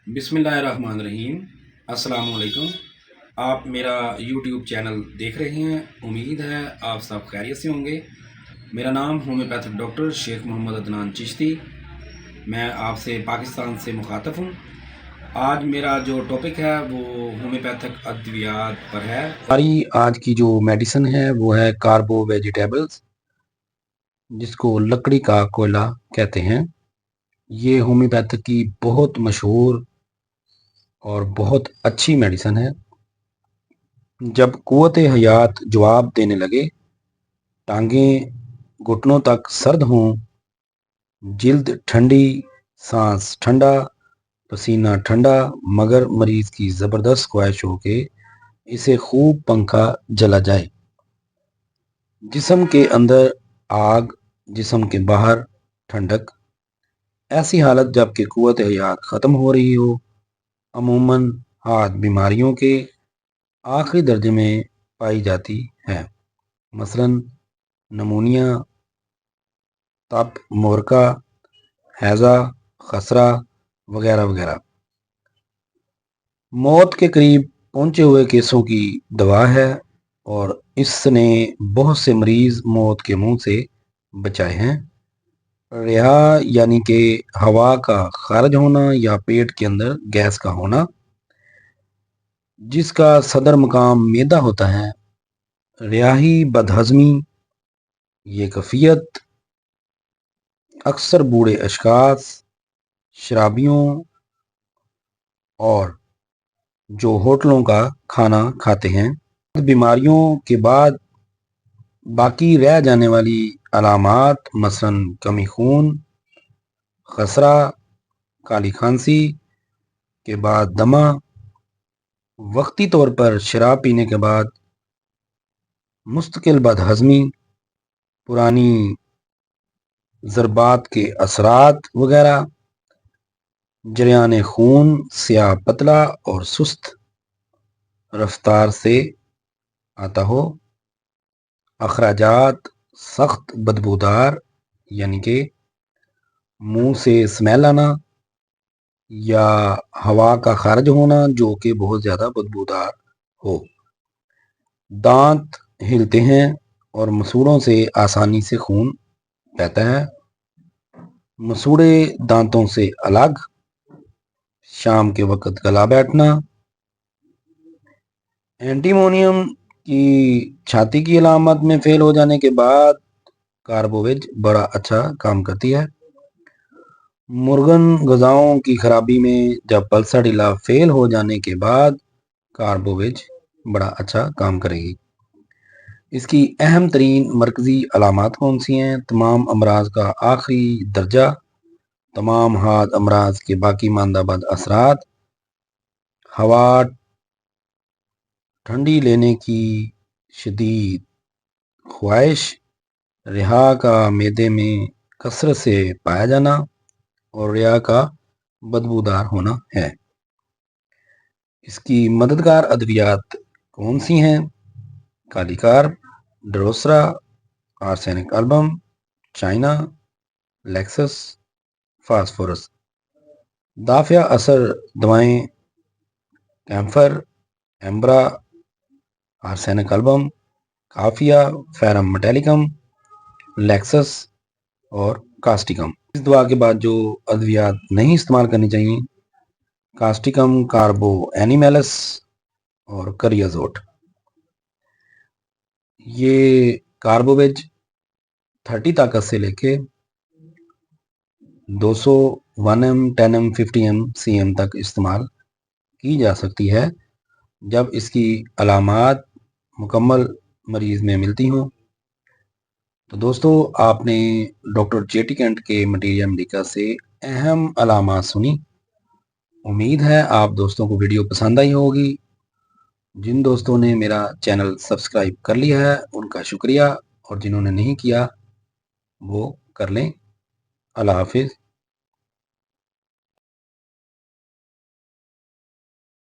बिस्मिल्लाहिर्रहमानिर्रहीम। अस्सलाम वालेकुम। आप मेरा यूट्यूब चैनल देख रहे हैं। उम्मीद है आप सब खैरियत से होंगे। मेरा नाम होम्योपैथिक डॉक्टर शेख मोहम्मद अदनान चिश्ती। मैं आपसे पाकिस्तान से मुखातब हूँ। आज मेरा जो टॉपिक है वो होम्योपैथिक अद्वियात पर है। हमारी आज की जो मेडिसिन है वो है कार्बो वेजिटेबल्स, जिसको लकड़ी का कोयला कहते हैं। ये होम्योपैथिक की बहुत मशहूर और बहुत अच्छी मेडिसिन है। जब कुव्वत हयात जवाब देने लगे, टांगें घुटनों तक सर्द हों, जिल्द ठंडी, सांस ठंडा, पसीना ठंडा, मगर मरीज की ज़बरदस्त ख्वाहिश हो कि इसे खूब पंखा जला जाए, जिस्म के अंदर आग, जिस्म के बाहर ठंडक। ऐसी हालत जबकि कुव्वत हयात ख़त्म हो रही हो, अमूमन हाथ बीमारियों के आखिरी दर्जे में पाई जाती है, मसलन नमूनिया, तप, मोरका, हैज़ा, खसरा वगैरह वगैरह। मौत के करीब पहुंचे हुए केसों की दवा है और इसने बहुत से मरीज मौत के मुंह से बचाए हैं। रिहा यानी कि हवा का खारिज होना या पेट के अंदर गैस का होना, जिसका सदर मकाम मैदा होता है। रिहाई बदहजमी, ये कैफियत अक्सर बूढ़े अशखास, शराबियों और जो होटलों का खाना खाते हैं, बीमारियों के बाद बाकी रह जाने वाली अलामात मसलन कमी खून, खसरा, काली खांसी के बाद दमा, वक्ती तौर पर शराब पीने के बाद मुस्तकिल बदहजमी, पुरानी ज़रबात के असरात वगैरह, जरियान खून स्याह पतला और सुस्त रफ्तार से आता हो, अखराजात सख्त बदबूदार यानी कि मुंह से स्मेल आना या हवा का खारिज होना जो कि बहुत ज़्यादा बदबूदार हो, दांत हिलते हैं और मसूड़ों से आसानी से खून बहता है, मसूड़े दांतों से अलग, शाम के वक्त गला बैठना। एंटीमोनियम की छाती की अलामत में फेल हो जाने के बाद कार्बोवेज बड़ा अच्छा काम करती है। मुर्गन गजाओं की खराबी में जब पल्साडिला फेल हो जाने के बाद कार्बोवेज बड़ा अच्छा काम करेगी। इसकी अहम तरीन मरकजी अलामत कौन सी हैं? तमाम अमराज का आखिरी दर्जा, तमाम हाथ अमराज के बाकी मांदाबाद असरात, हवा ठंडी लेने की शदीद ख्वाहिश, रिहा का मैदे में कसरत से पाया जाना और रिहा का बदबूदार होना है। इसकी मददगार अद्वियात कौन सी हैं? कालीकार, ड्रोसरा, आर्सेनिक एल्बम, चाइना, लेक्सस, फास्फोरस। दाफिया असर दवाएं कैम्फर, एम्ब्रा, आर्सेनिक एल्बम, काफिया, फेरम मेटेलिकम, लेक्सस और कास्टिकम। इस दवा के बाद जो अद्वियात नहीं इस्तेमाल करनी चाहिए, कास्टिकम, कार्बो एनिमेलस और करियाजोट। ये कार्बोवेज 30 ताकत से लेके 200 1M 10M 50M CM तक इस्तेमाल की जा सकती है जब इसकी अलामात मुकम्मल मरीज में मिलती हों। तो दोस्तों, आपने डॉक्टर जेटी कैंट के मटीरियल मेडिका से अहम अलामात सुनी। उम्मीद है आप दोस्तों को वीडियो पसंद आई होगी। जिन दोस्तों ने मेरा चैनल सब्सक्राइब कर लिया है उनका शुक्रिया, और जिन्होंने नहीं किया वो कर लें। अल्लाह हाफिज़।